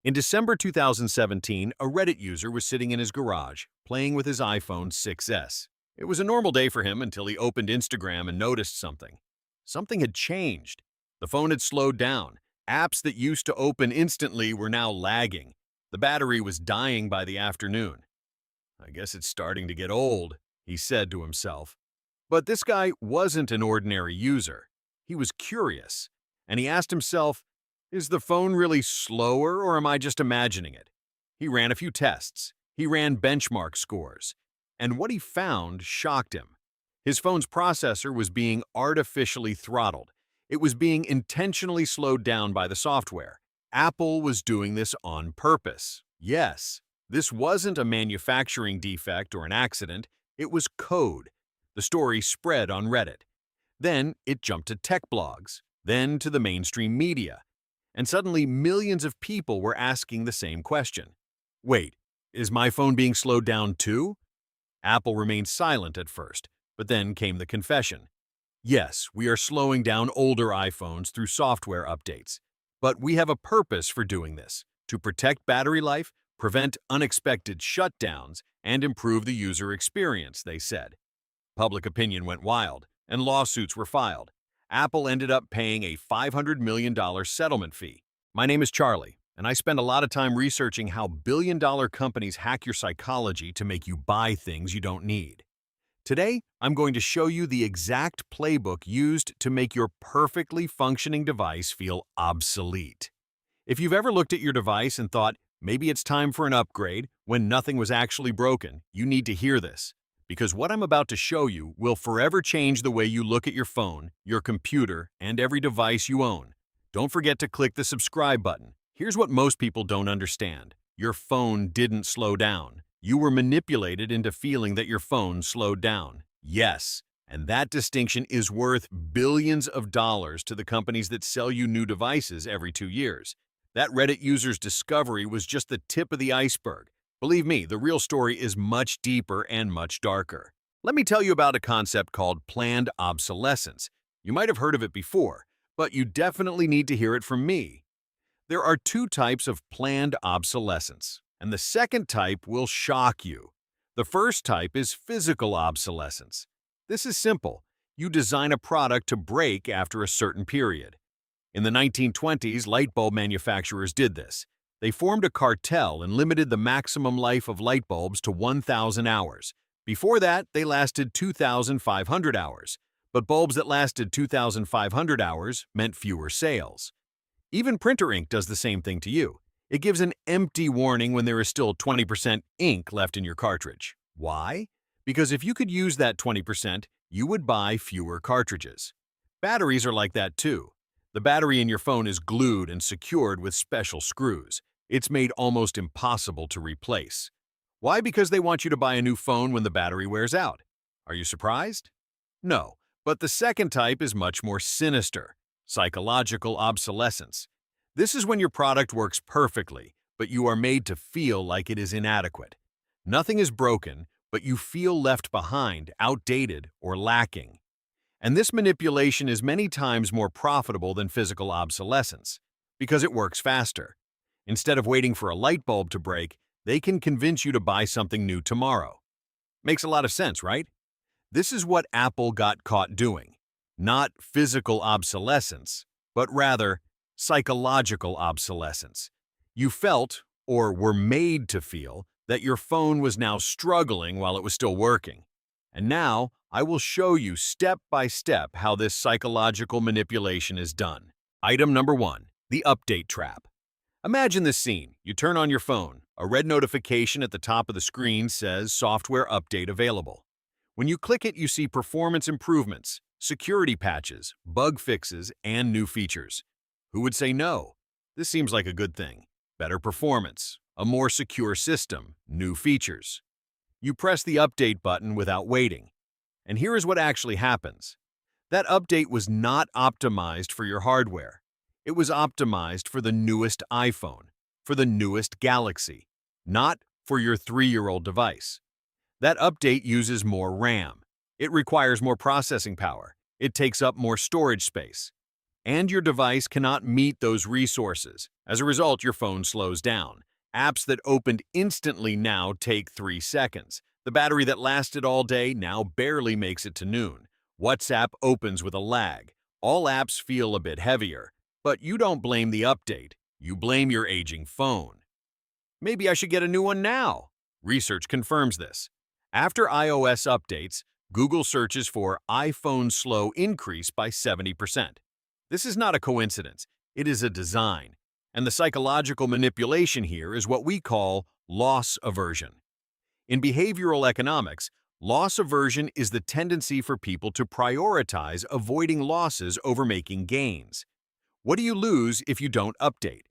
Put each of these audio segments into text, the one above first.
In December 2017, a Reddit user was sitting in his garage, playing with his iPhone 6S. It was a normal day for him until he opened Instagram and noticed something. Something had changed. The phone had slowed down. Apps that used to open instantly were now lagging. The battery was dying by the afternoon. "I guess it's starting to get old," he said to himself. But this guy wasn't an ordinary user. He was curious, and he asked himself, is the phone really slower or am I just imagining it? He ran a few tests. He ran benchmark scores. And what he found shocked him. His phone's processor was being artificially throttled. It was being intentionally slowed down by the software. Apple was doing this on purpose. Yes, this wasn't a manufacturing defect or an accident. It was code. The story spread on Reddit. Then it jumped to tech blogs, then to the mainstream media. And suddenly millions of people were asking the same question. Wait, is my phone being slowed down too? Apple remained silent at first, but then came the confession. Yes, we are slowing down older iPhones through software updates. But we have a purpose for doing this, to protect battery life, prevent unexpected shutdowns, and improve the user experience, they said. Public opinion went wild, and lawsuits were filed. Apple ended up paying a $500 million settlement fee. My name is Charlie, and I spend a lot of time researching how billion-dollar companies hack your psychology to make you buy things you don't need. Today, I'm going to show you the exact playbook used to make your perfectly functioning device feel obsolete. If you've ever looked at your device and thought, maybe it's time for an upgrade, when nothing was actually broken, you need to hear this. Because what I'm about to show you will forever change the way you look at your phone, your computer, and every device you own. Don't forget to click the subscribe button. Here's what most people don't understand. Your phone didn't slow down. You were manipulated into feeling that your phone slowed down. Yes, and that distinction is worth billions of dollars to the companies that sell you new devices every 2 years. That Reddit user's discovery was just the tip of the iceberg. Believe me, the real story is much deeper and much darker. Let me tell you about a concept called planned obsolescence. You might have heard of it before, but you definitely need to hear it from me. There are two types of planned obsolescence, and the second type will shock you. The first type is physical obsolescence. This is simple. You design a product to break after a certain period. In the 1920s, light bulb manufacturers did this. They formed a cartel and limited the maximum life of light bulbs to 1,000 hours. Before that, they lasted 2,500 hours. But bulbs that lasted 2,500 hours meant fewer sales. Even printer ink does the same thing to you. It gives an empty warning when there is still 20% ink left in your cartridge. Why? Because if you could use that 20%, you would buy fewer cartridges. Batteries are like that too. The battery in your phone is glued and secured with special screws. It's made almost impossible to replace. Why? Because they want you to buy a new phone when the battery wears out. Are you surprised? No, but the second type is much more sinister: psychological obsolescence. This is when your product works perfectly, but you are made to feel like it is inadequate. Nothing is broken, but you feel left behind, outdated, or lacking. And this manipulation is many times more profitable than physical obsolescence, because it works faster. Instead of waiting for a light bulb to break, they can convince you to buy something new tomorrow. Makes a lot of sense, right? This is what Apple got caught doing. Not physical obsolescence, but rather psychological obsolescence. You felt, or were made to feel, that your phone was now struggling while it was still working. And now, I will show you step by step how this psychological manipulation is done. Item number 1, the update trap. Imagine this scene. You turn on your phone. A red notification at the top of the screen says software update available. When you click it, you see performance improvements, security patches, bug fixes, and new features. Who would say no? This seems like a good thing. Better performance, a more secure system, new features. You press the update button without waiting. And here is what actually happens. That update was not optimized for your hardware. It was optimized for the newest iPhone, for the newest Galaxy, not for your 3-year-old device. That update uses more RAM. It requires more processing power. It takes up more storage space. and your device cannot meet those resources. As a result, your phone slows down. Apps that opened instantly now take 3 seconds. The battery that lasted all day now barely makes it to noon. WhatsApp opens with a lag. All apps feel a bit heavier. But you don't blame the update. You blame your aging phone. Maybe I should get a new one now. Research confirms this. After iOS updates, Google searches for iPhone slow increase by 70%. This is not a coincidence. It is a design. And the psychological manipulation here is what we call loss aversion. In behavioral economics, loss aversion is the tendency for people to prioritize avoiding losses over making gains. What do you lose if you don't update?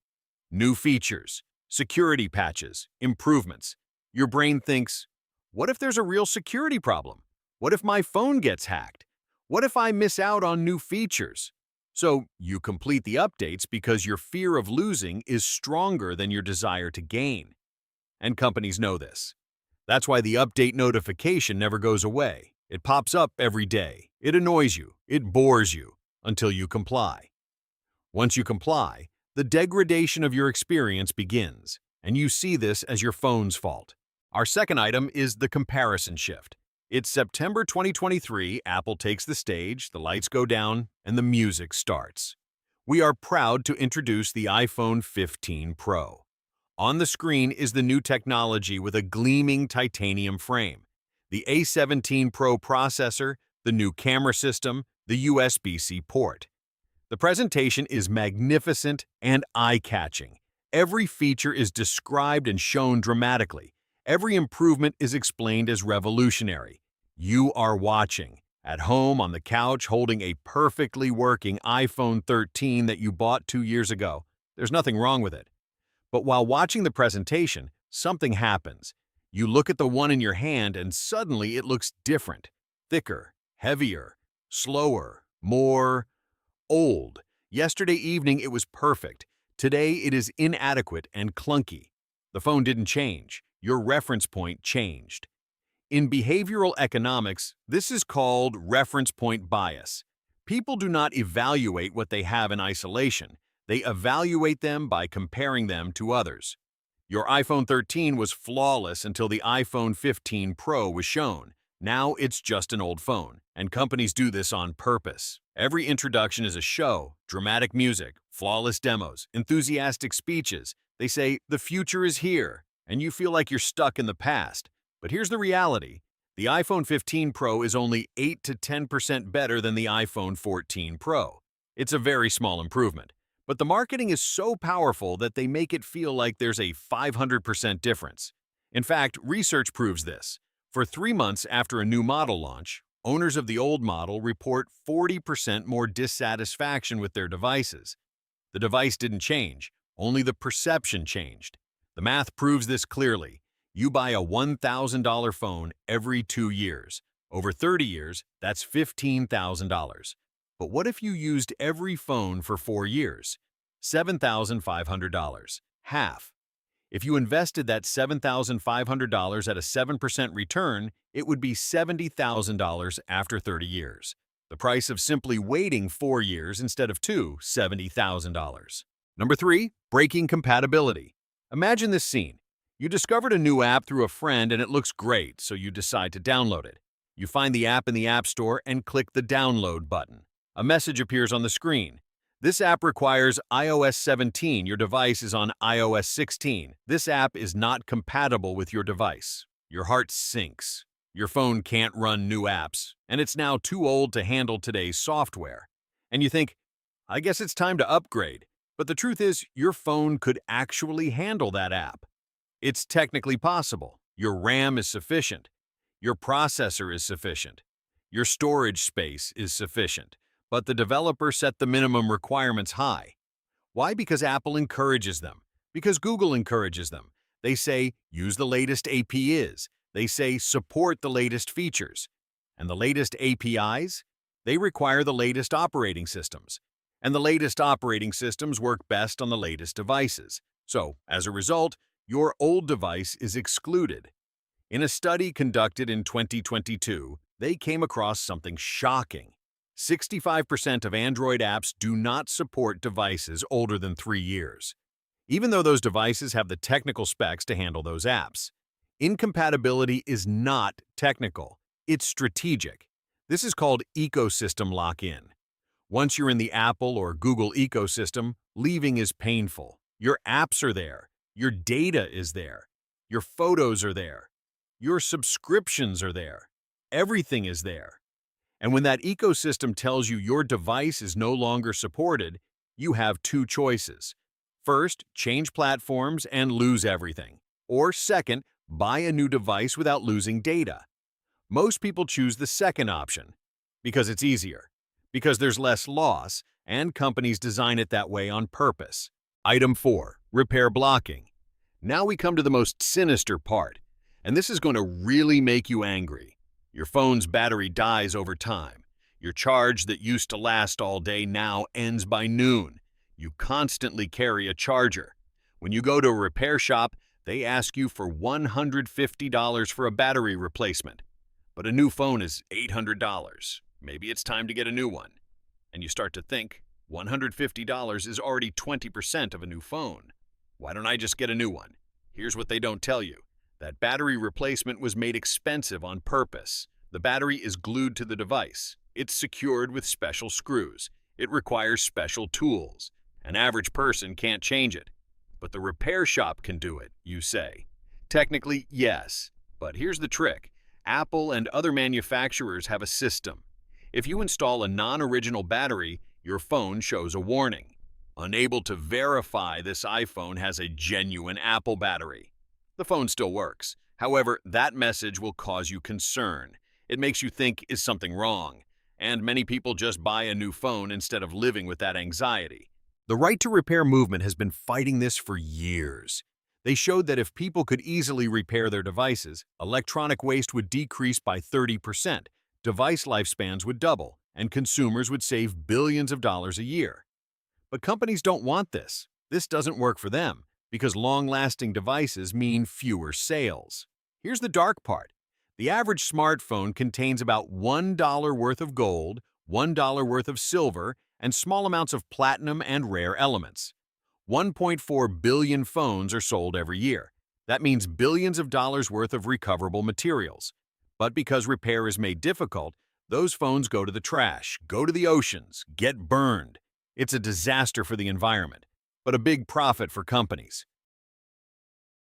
New features, security patches, improvements. Your brain thinks, what if there's a real security problem? What if my phone gets hacked? What if I miss out on new features? So you complete the updates because your fear of losing is stronger than your desire to gain. And companies know this. That's why the update notification never goes away. It pops up every day. It annoys you. It bores you until you comply. Once you comply, the degradation of your experience begins, and you see this as your phone's fault. Our second item is the comparison shift. It's September 2023, Apple takes the stage, the lights go down, and the music starts. We are proud to introduce the iPhone 15 Pro. On the screen is the new technology with a gleaming titanium frame, the A17 Pro processor, the new camera system, the USB-C port. The presentation is magnificent and eye-catching. Every feature is described and shown dramatically. Every improvement is explained as revolutionary. You are watching, at home on the couch holding a perfectly working iPhone 13 that you bought 2 years ago. There's nothing wrong with it. But while watching the presentation, something happens. You look at the one in your hand and suddenly it looks different, thicker, heavier, slower, more old. Yesterday evening it was perfect. Today it is inadequate and clunky. The phone didn't change. Your reference point changed. In behavioral economics, this is called reference point bias. People do not evaluate what they have in isolation. They evaluate them by comparing them to others. Your iPhone 13 was flawless until the iPhone 15 Pro was shown. Now it's just an old phone, and companies do this on purpose. Every introduction is a show, dramatic music, flawless demos, enthusiastic speeches. They say, the future is here, and you feel like you're stuck in the past. But here's the reality. The iPhone 15 Pro is only 8 to 10% better than the iPhone 14 Pro. It's a very small improvement. But the marketing is so powerful that they make it feel like there's a 500% difference. In fact, research proves this. For 3 months after a new model launch, owners of the old model report 40% more dissatisfaction with their devices. The device didn't change, only the perception changed. The math proves this clearly. You buy a $1,000 phone every 2 years. Over 30 years, that's $15,000. But what if you used every phone for 4 years? $7,500. Half. If you invested that $7,500 at a 7% return, it would be $70,000 after 30 years. The price of simply waiting 4 years instead of 2, $70,000. Number 3, breaking compatibility. Imagine this scene. You discovered a new app through a friend and it looks great, so you decide to download it. You find the app in the App Store and click the download button. A message appears on the screen. This app requires iOS 17. Your device is on iOS 16. This app is not compatible with your device. Your heart sinks. Your phone can't run new apps, and it's now too old to handle today's software. And you think, I guess it's time to upgrade. But the truth is, your phone could actually handle that app. It's technically possible. Your RAM is sufficient. Your processor is sufficient. Your storage space is sufficient. But the developer set the minimum requirements high. Why? Because Apple encourages them. Because Google encourages them. They say, use the latest APIs. They say, support the latest features. And the latest APIs? They require the latest operating systems. And the latest operating systems work best on the latest devices. So, as a result, your old device is excluded. In a study conducted in 2022, they came across something shocking. 65% of Android apps do not support devices older than 3 years, even though those devices have the technical specs to handle those apps. Incompatibility is not technical, it's strategic. This is called ecosystem lock-in. Once you're in the Apple or Google ecosystem, leaving is painful. Your apps are there, your data is there, your photos are there, your subscriptions are there. Everything is there. And when that ecosystem tells you your device is no longer supported, you have two choices. First, change platforms and lose everything. Or second, buy a new device without losing data. Most people choose the second option because it's easier, because there's less loss, and companies design it that way on purpose. Item 4. Repair blocking. Now we come to the most sinister part, and this is going to really make you angry. Your phone's battery dies over time. Your charge that used to last all day now ends by noon. You constantly carry a charger. When you go to a repair shop, they ask you for $150 for a battery replacement. But a new phone is $800. Maybe it's time to get a new one. And you start to think, $150 is already 20% of a new phone. Why don't I just get a new one? Here's what they don't tell you. That battery replacement was made expensive on purpose. The battery is glued to the device. It's secured with special screws. It requires special tools. An average person can't change it. But the repair shop can do it, you say. Technically, yes. But here's the trick. Apple and other manufacturers have a system. If you install a non-original battery, your phone shows a warning. Unable to verify this iPhone has a genuine Apple battery. The phone still works. However, that message will cause you concern. It makes you think, is something wrong? And many people just buy a new phone instead of living with that anxiety. The right to repair movement has been fighting this for years. They showed that if people could easily repair their devices, electronic waste would decrease by 30%, device lifespans would double, and consumers would save billions of dollars a year. But companies don't want this. This doesn't work for them, because long-lasting devices mean fewer sales. Here's the dark part. The average smartphone contains about $1 worth of gold, $1 worth of silver, and small amounts of platinum and rare elements. 1.4 billion phones are sold every year. That means billions of dollars worth of recoverable materials. But because repair is made difficult, those phones go to the trash, go to the oceans, get burned. It's a disaster for the environment, but a big profit for companies.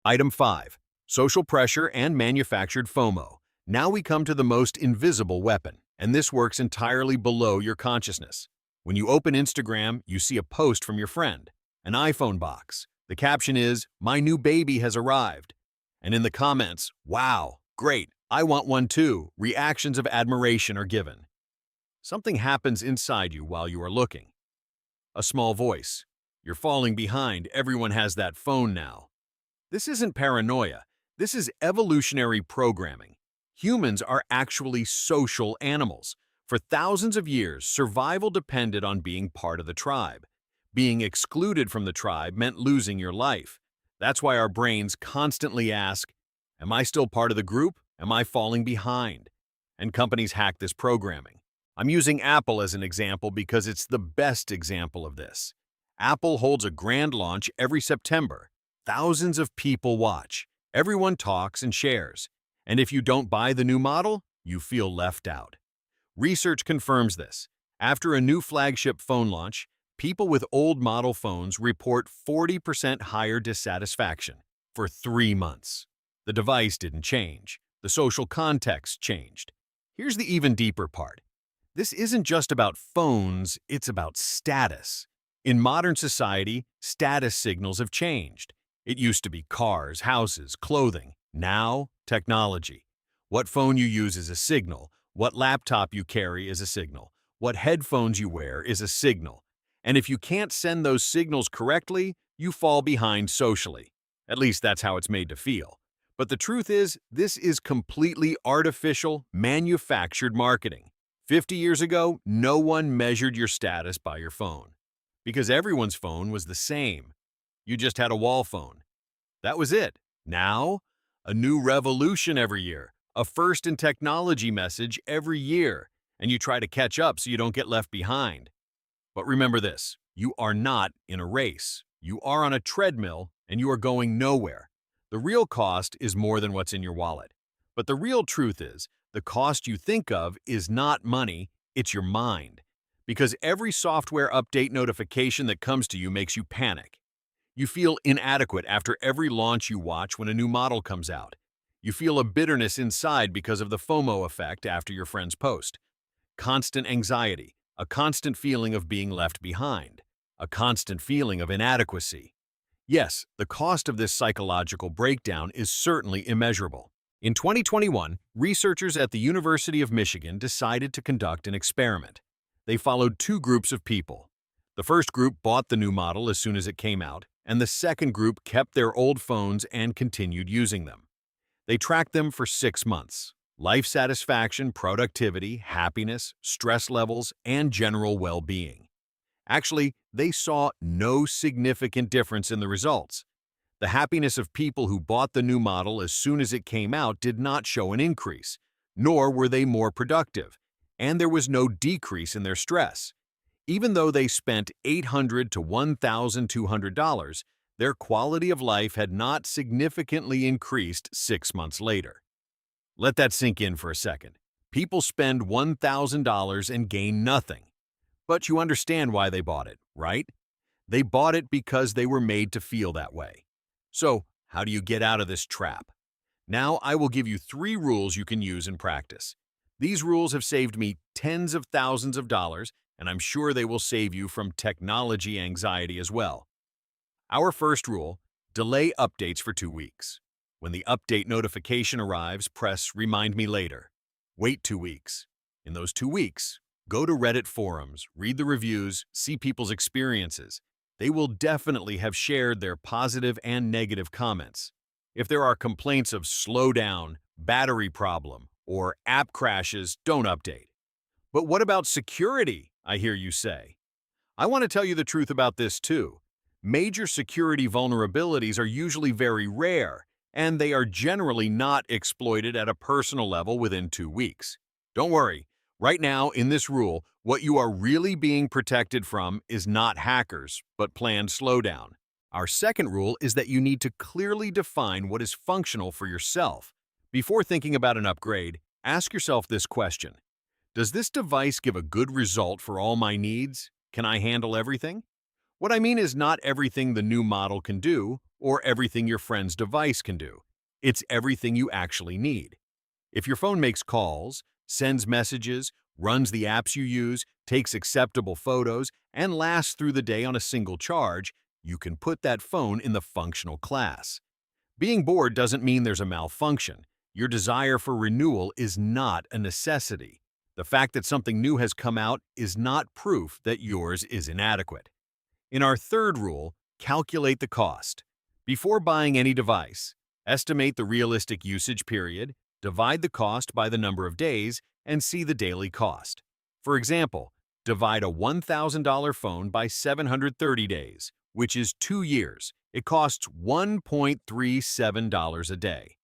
Item 5. Social pressure and manufactured FOMO. Now we come to the most invisible weapon, and this works entirely below your consciousness. When you open Instagram, you see a post from your friend, an iPhone box. The caption is, "My new baby has arrived." And in the comments, "Wow, great, I want one too." Reactions of admiration are given. Something happens inside you while you are looking. A small voice. You're falling behind, everyone has that phone now. This isn't paranoia, this is evolutionary programming. Humans are actually social animals. For thousands of years, survival depended on being part of the tribe. Being excluded from the tribe meant losing your life. That's why our brains constantly ask, am I still part of the group? Am I falling behind? And companies hack this programming. I'm using Apple as an example because it's the best example of this. Apple holds a grand launch every September. Thousands of people watch. Everyone talks and shares. And if you don't buy the new model, you feel left out. Research confirms this. After a new flagship phone launch, people with old model phones report 40% higher dissatisfaction for 3 months. The device didn't change. The social context changed. Here's the even deeper part. This isn't just about phones, it's about status. In modern society, status signals have changed. It used to be cars, houses, clothing. Now, technology. What phone you use is a signal. What laptop you carry is a signal. What headphones you wear is a signal. And if you can't send those signals correctly, you fall behind socially. At least that's how it's made to feel. But the truth is, this is completely artificial, manufactured marketing. 50 years ago, no one measured your status by your phone. Because everyone's phone was the same. You just had a wall phone. That was it. Now, a new revolution every year. A first in technology message every year. and you try to catch up so you don't get left behind. But remember this, you are not in a race. You are on a treadmill and you are going nowhere. The real cost is more than what's in your wallet. But the real truth is, the cost you think of is not money, it's your mind. Because every software update notification that comes to you makes you panic. You feel inadequate after every launch you watch when a new model comes out. You feel a bitterness inside because of the FOMO effect after your friends post. Constant anxiety, a constant feeling of being left behind, a constant feeling of inadequacy. Yes, the cost of this psychological breakdown is certainly immeasurable. In 2021, researchers at the University of Michigan decided to conduct an experiment. They followed two groups of people. The first group bought the new model as soon as it came out, and the second group kept their old phones and continued using them. They tracked them for 6 months. Life satisfaction, productivity, happiness, stress levels, and general well-being. Actually, they saw no significant difference in the results. The happiness of people who bought the new model as soon as it came out did not show an increase, nor were they more productive, and there was no decrease in their stress. Even though they spent $800 to $1,200, their quality of life had not significantly increased 6 months later. Let that sink in for a second. People spend $1,000 and gain nothing. But you understand why they bought it, right? They bought it because they were made to feel that way. So, how do you get out of this trap? Now I will give you 3 rules you can use in practice. These rules have saved me tens of thousands of dollars, and I'm sure they will save you from technology anxiety as well. Our first rule, delay updates for 2 weeks. When the update notification arrives, press Remind Me Later. Wait 2 weeks. In those 2 weeks, go to Reddit forums, read the reviews, see people's experiences. They will definitely have shared their positive and negative comments. If there are complaints of slowdown, battery problem, or app crashes, don't update. But what about security, I hear you say? I want to tell you the truth about this too. Major security vulnerabilities are usually very rare, and they are generally not exploited at a personal level within 2 weeks. Don't worry, right now in this rule, what you are really being protected from is not hackers, but planned slowdown. Our second rule is that you need to clearly define what is functional for yourself. Before thinking about an upgrade, ask yourself this question. Does this device give a good result for all my needs? Can I handle everything? What I mean is not everything the new model can do, or everything your friend's device can do. It's everything you actually need. If your phone makes calls, sends messages, runs the apps you use, takes acceptable photos, and lasts through the day on a single charge, you can put that phone in the functional class. Being bored doesn't mean there's a malfunction. Your desire for renewal is not a necessity. The fact that something new has come out is not proof that yours is inadequate. In our third rule, calculate the cost. Before buying any device, estimate the realistic usage period, divide the cost by the number of days, and see the daily cost. For example, divide a $1,000 phone by 730 days, which is 2 years. It costs $1.37 a day.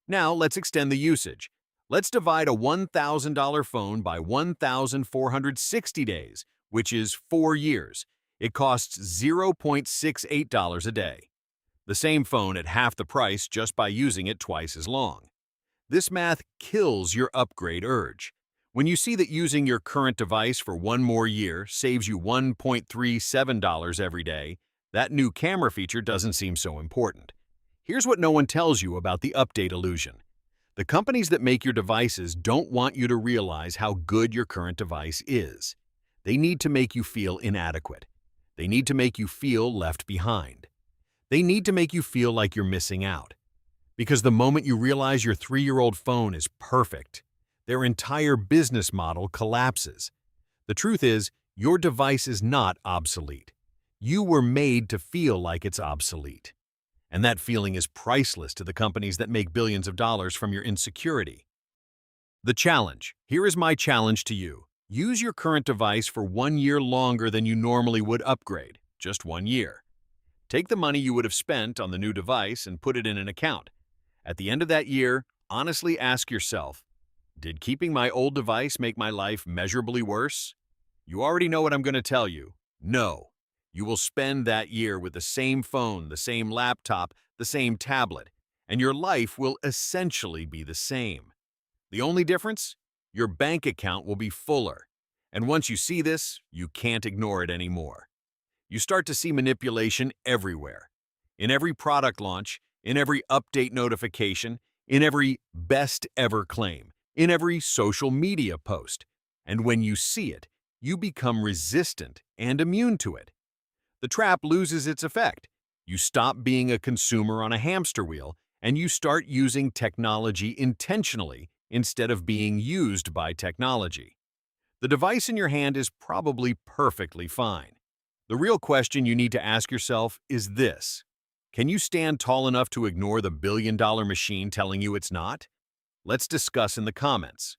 Now let's extend the usage. Let's divide a $1,000 phone by 1,460 days, which is 4 years. It costs $0.68 a day. The same phone at half the price just by using it twice as long. This math kills your upgrade urge. When you see that using your current device for 1 more year saves you $1.37 every day, that new camera feature doesn't seem so important. Here's what no one tells you about the update illusion. The companies that make your devices don't want you to realize how good your current device is. They need to make you feel inadequate. They need to make you feel left behind. They need to make you feel like you're missing out. Because the moment you realize your 3-year-old phone is perfect, their entire business model collapses. The truth is, your device is not obsolete. You were made to feel like it's obsolete. And that feeling is priceless to the companies that make billions of dollars from your insecurity. The challenge. Here is my challenge to you. Use your current device for 1 year longer than you normally would upgrade, just 1 year. Take the money you would have spent on the new device and put it in an account. At the end of that year, honestly ask yourself, Did keeping my old device make my life measurably worse? You already know what I'm going to tell you. No. You will spend that year with the same phone, the same laptop, the same tablet, and your life will essentially be the same. The only difference? Your bank account will be fuller. And once you see this, you can't ignore it anymore. You start to see manipulation everywhere. In every product launch, in every update notification, in every best ever claim, in every social media post. And when you see it, you become resistant and immune to it. The trap loses its effect. You stop being a consumer on a hamster wheel, and you start using technology intentionally instead of being used by technology. The device in your hand is probably perfectly fine. The real question you need to ask yourself is this: can you stand tall enough to ignore the billion-dollar machine telling you it's not? Let's discuss in the comments.